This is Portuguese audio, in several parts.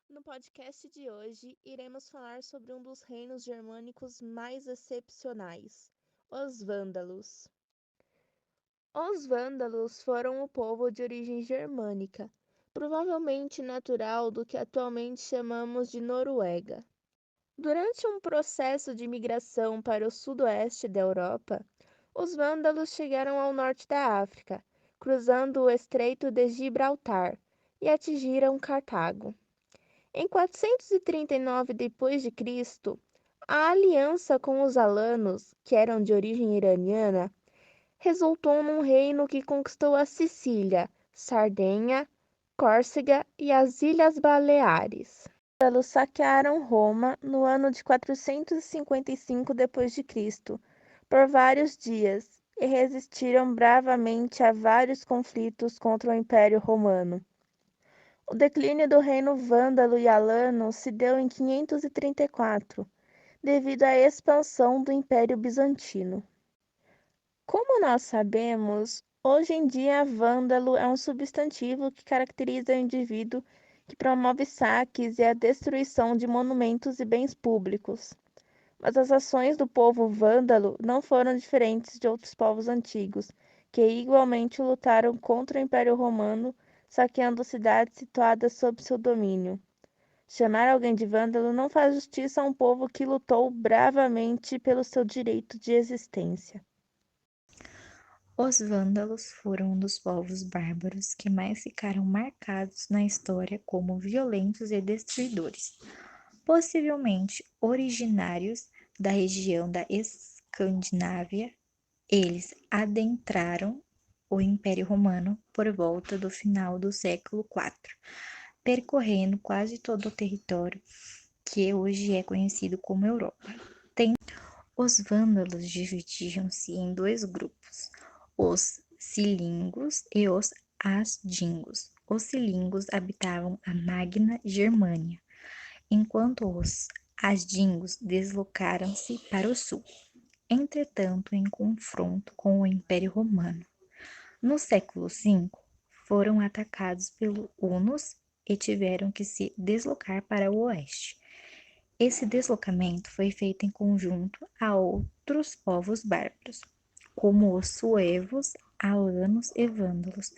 No podcast de hoje, iremos falar sobre um dos reinos germânicos mais excepcionais, os vândalos. Os vândalos foram o povo de origem germânica, provavelmente natural do que atualmente chamamos de Noruega. Durante um processo de migração para o sudoeste da Europa, os vândalos chegaram ao norte da África, cruzando o Estreito de Gibraltar, e atingiram Cartago. Em 439 d.C., a aliança com os alanos, que eram de origem iraniana, resultou num reino que conquistou a Sicília, Sardenha, Córcega e as Ilhas Baleares. Os vândalos saquearam Roma no ano de 455 d.C. por vários dias e resistiram bravamente a vários conflitos contra o Império Romano. O declínio do reino vândalo e alano se deu em 534, devido à expansão do Império Bizantino. Como nós sabemos, hoje em dia vândalo é um substantivo que caracteriza o indivíduo que promove saques e a destruição de monumentos e bens públicos. Mas as ações do povo vândalo não foram diferentes de outros povos antigos, que igualmente lutaram contra o Império Romano, saqueando cidades situadas sob seu domínio. Chamar alguém de vândalo não faz justiça a um povo que lutou bravamente pelo seu direito de existência. Os vândalos foram um dos povos bárbaros que mais ficaram marcados na história como violentos e destruidores. Possivelmente originários da região da Escandinávia, eles adentraram o Império Romano por volta do final do século IV, percorrendo quase todo o território que hoje é conhecido como Europa. Os vândalos dividiam-se em dois grupos, os cilingos e os asdingos. Os cilingos habitavam a Magna Germânia, enquanto os asdingos deslocaram-se para o sul, entretanto em confronto com o Império Romano. No século V, foram atacados pelos hunos e tiveram que se deslocar para o oeste. Esse deslocamento foi feito em conjunto a outros povos bárbaros, como os suevos, alanos e vândalos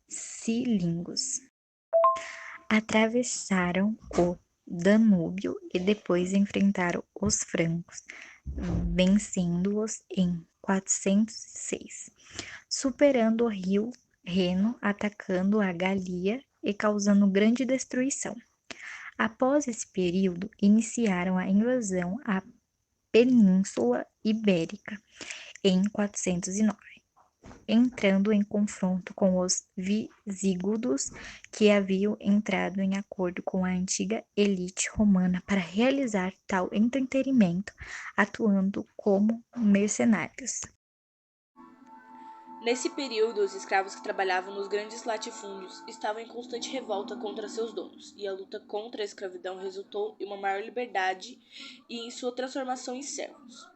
cilingos. Atravessaram o Danúbio e depois enfrentaram os francos, vencendo-os em 406, superando o rio Reno, atacando a Galia e causando grande destruição. Após esse período, iniciaram a invasão à Península Ibérica em 409, entrando em confronto com os visígodos, que haviam entrado em acordo com a antiga elite romana para realizar tal entretenimento, atuando como mercenários. Nesse período, os escravos que trabalhavam nos grandes latifúndios estavam em constante revolta contra seus donos, e a luta contra a escravidão resultou em uma maior liberdade e em sua transformação em servos.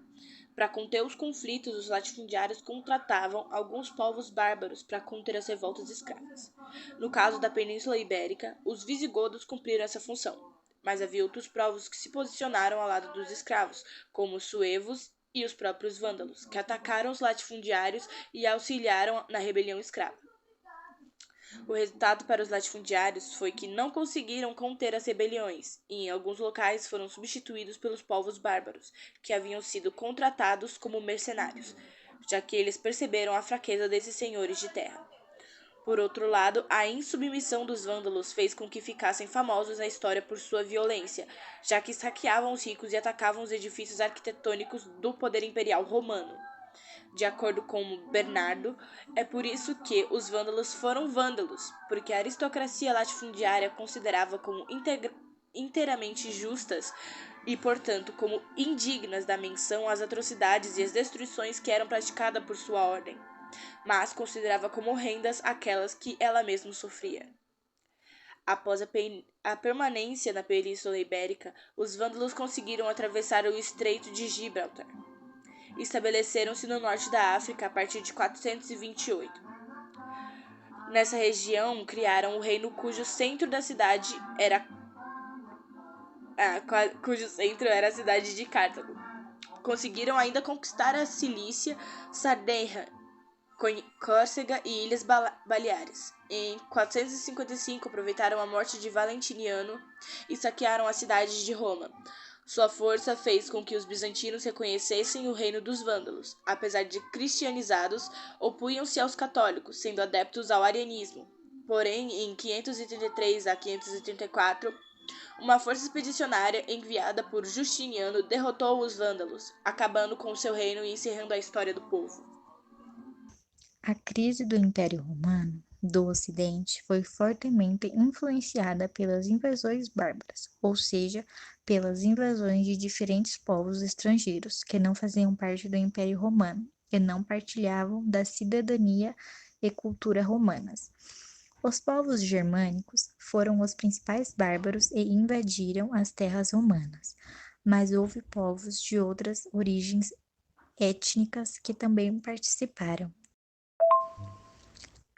Para conter os conflitos, os latifundiários contratavam alguns povos bárbaros para conter as revoltas escravas. No caso da Península Ibérica, os visigodos cumpriram essa função, mas havia outros povos que se posicionaram ao lado dos escravos, como os suevos e os próprios vândalos, que atacaram os latifundiários e auxiliaram na rebelião escrava. O resultado para os latifundiários foi que não conseguiram conter as rebeliões e, em alguns locais, foram substituídos pelos povos bárbaros, que haviam sido contratados como mercenários, já que eles perceberam a fraqueza desses senhores de terra. Por outro lado, a insubmissão dos vândalos fez com que ficassem famosos na história por sua violência, já que saqueavam os ricos e atacavam os edifícios arquitetônicos do poder imperial romano. De acordo com Bernardo, é por isso que os vândalos foram vândalos, porque a aristocracia latifundiária considerava como inteiramente justas e, portanto, como indignas da menção as atrocidades e as destruições que eram praticadas por sua ordem, mas considerava como horrendas aquelas que ela mesma sofria. Após a permanência na Península Ibérica, os vândalos conseguiram atravessar o Estreito de Gibraltar. Estabeleceram-se no norte da África a partir de 428. Nessa região, criaram um reino cujo centro da cidade era cujo centro era a cidade de Cartago. Conseguiram ainda conquistar a Cilícia, Sardenha, Córcega e Ilhas Baleares. Em 455, aproveitaram a morte de Valentiniano e saquearam a cidade de Roma. Sua força fez com que os bizantinos reconhecessem o reino dos vândalos. Apesar de cristianizados, opunham-se aos católicos, sendo adeptos ao arianismo. Porém, em 533 a 534, uma força expedicionária enviada por Justiniano derrotou os vândalos, acabando com seu reino e encerrando a história do povo. A crise do Império Romano do Ocidente foi fortemente influenciada pelas invasões bárbaras, ou seja, pelas invasões de diferentes povos estrangeiros que não faziam parte do Império Romano e não partilhavam da cidadania e cultura romanas. Os povos germânicos foram os principais bárbaros e invadiram as terras romanas, mas houve povos de outras origens étnicas que também participaram.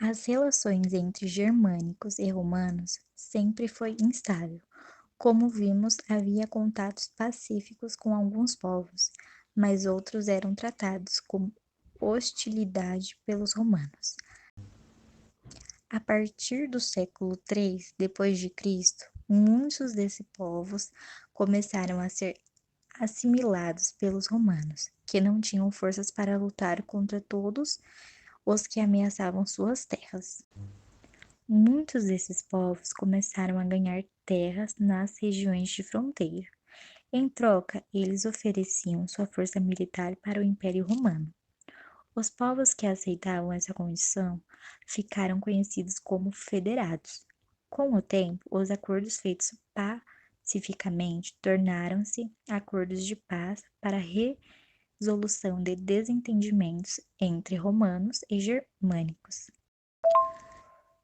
As relações entre germânicos e romanos sempre foi instável. Como vimos, havia contatos pacíficos com alguns povos, mas outros eram tratados com hostilidade pelos romanos. A partir do século III d.C., muitos desses povos começaram a ser assimilados pelos romanos, que não tinham forças para lutar contra todos os que ameaçavam suas terras. Muitos desses povos começaram a ganhar terras nas regiões de fronteira. Em troca, eles ofereciam sua força militar para o Império Romano. Os povos que aceitavam essa condição ficaram conhecidos como federados. Com o tempo, os acordos feitos pacificamente tornaram-se acordos de paz para resolução de desentendimentos entre romanos e germânicos.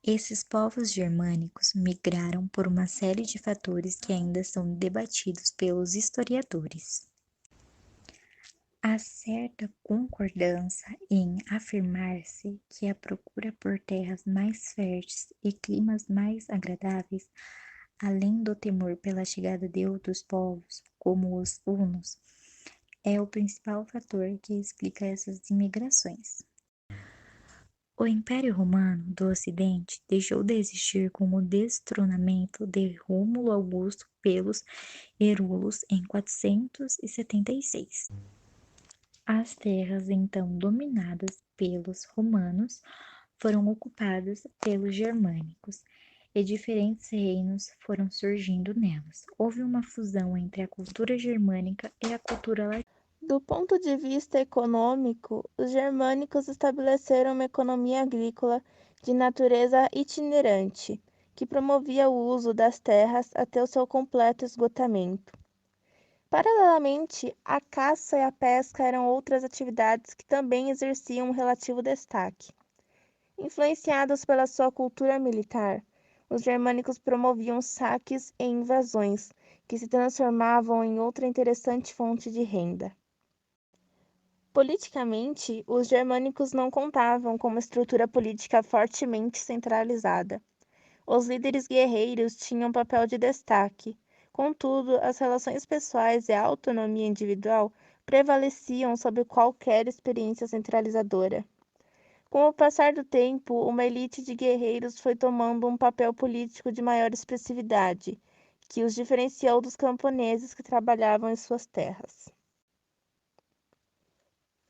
Esses povos germânicos migraram por uma série de fatores que ainda são debatidos pelos historiadores. Há certa concordância em afirmar-se que a procura por terras mais férteis e climas mais agradáveis, além do temor pela chegada de outros povos, como os hunos, é o principal fator que explica essas imigrações. O Império Romano do Ocidente deixou de existir com o destronamento de Rômulo Augusto pelos Herulos em 476. As terras então dominadas pelos romanos foram ocupadas pelos germânicos e diferentes reinos foram surgindo nelas. Houve uma fusão entre a cultura germânica e a cultura latina. Do ponto de vista econômico, os germânicos estabeleceram uma economia agrícola de natureza itinerante, que promovia o uso das terras até o seu completo esgotamento. Paralelamente, a caça e a pesca eram outras atividades que também exerciam um relativo destaque. Influenciados pela sua cultura militar, os germânicos promoviam saques e invasões, que se transformavam em outra interessante fonte de renda. Politicamente, os germânicos não contavam com uma estrutura política fortemente centralizada. Os líderes guerreiros tinham um papel de destaque. Contudo, as relações pessoais e a autonomia individual prevaleciam sobre qualquer experiência centralizadora. Com o passar do tempo, uma elite de guerreiros foi tomando um papel político de maior expressividade, que os diferenciou dos camponeses que trabalhavam em suas terras.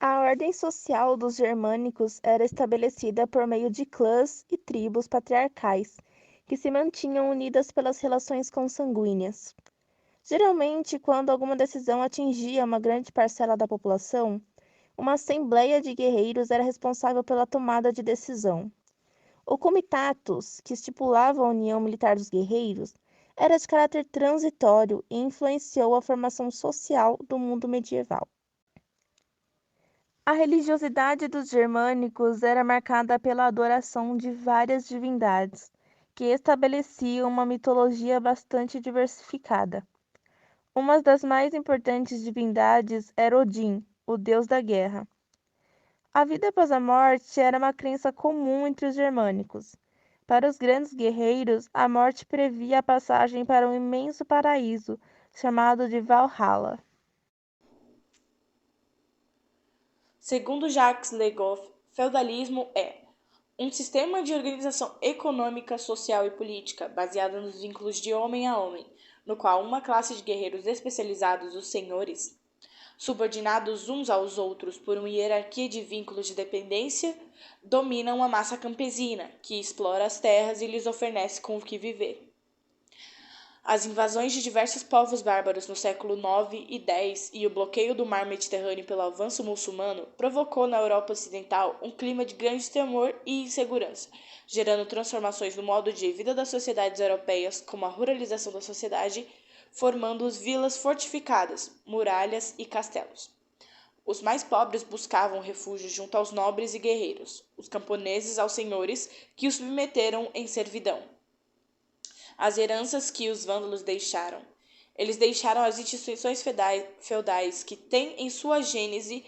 A ordem social dos germânicos era estabelecida por meio de clãs e tribos patriarcais, que se mantinham unidas pelas relações consanguíneas. Geralmente, quando alguma decisão atingia uma grande parcela da população, uma assembleia de guerreiros era responsável pela tomada de decisão. O comitatus, que estipulava a união militar dos guerreiros, era de caráter transitório e influenciou a formação social do mundo medieval. A religiosidade dos germânicos era marcada pela adoração de várias divindades, que estabeleciam uma mitologia bastante diversificada. Uma das mais importantes divindades era Odin, o deus da guerra. A vida após a morte era uma crença comum entre os germânicos. Para os grandes guerreiros, a morte previa a passagem para um imenso paraíso, chamado de Valhalla. Segundo Jacques Le Goff, feudalismo é um sistema de organização econômica, social e política baseado nos vínculos de homem a homem, no qual uma classe de guerreiros especializados, os senhores, subordinados uns aos outros por uma hierarquia de vínculos de dependência, dominam a massa campesina, que explora as terras e lhes oferece com o que viver. As invasões de diversos povos bárbaros no século IX e X e o bloqueio do mar Mediterrâneo pelo avanço muçulmano provocou na Europa Ocidental um clima de grande temor e insegurança, gerando transformações no modo de vida das sociedades europeias, como a ruralização da sociedade, formando vilas fortificadas, muralhas e castelos. Os mais pobres buscavam refúgio junto aos nobres e guerreiros, os camponeses aos senhores, que os submeteram em servidão. As heranças que os vândalos deixaram. Eles deixaram as instituições feudais que têm em sua gênese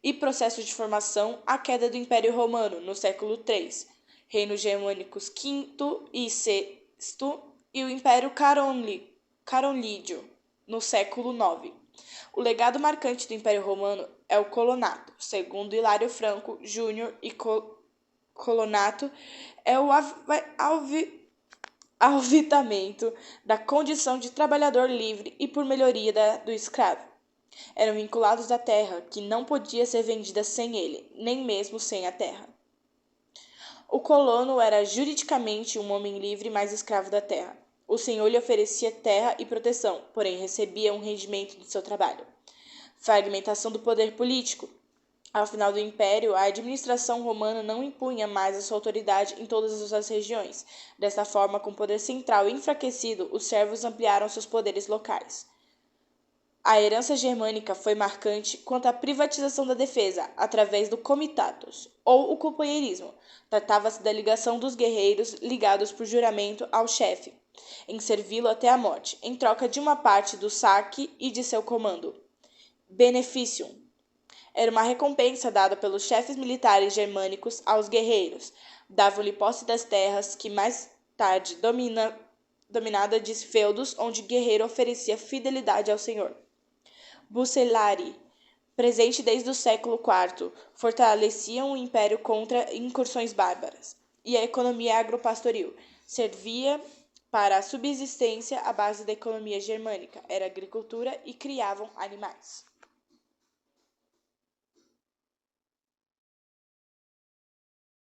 e processo de formação a queda do Império Romano no século III, reinos germânicos V e VI e o Império Carolídio no século IX. O legado marcante do Império Romano é o colonato. Segundo Hilário Franco Júnior, e colonato é o alvitamento da condição de trabalhador livre e por melhoria do escravo. Eram vinculados à terra, que não podia ser vendida sem ele, nem mesmo sem a terra. O colono era juridicamente um homem livre, mas escravo da terra. O senhor lhe oferecia terra e proteção, porém recebia um rendimento do seu trabalho. Fragmentação do poder político. Ao final do Império, a administração romana não impunha mais a sua autoridade em todas as regiões. Desta forma, com o poder central enfraquecido, os servos ampliaram seus poderes locais. A herança germânica foi marcante quanto à privatização da defesa, através do comitatus, ou o companheirismo. Tratava-se da ligação dos guerreiros ligados por juramento ao chefe, em servi-lo até a morte, em troca de uma parte do saque e de seu comando. Beneficium. Era uma recompensa dada pelos chefes militares germânicos aos guerreiros. Davam-lhe posse das terras, que mais tarde dominada de feudos, onde o guerreiro oferecia fidelidade ao senhor. Bucellari, presente desde o século IV, fortaleciam o império contra incursões bárbaras. E a economia agropastoril servia para a subsistência à base da economia germânica. Era agricultura e criavam animais.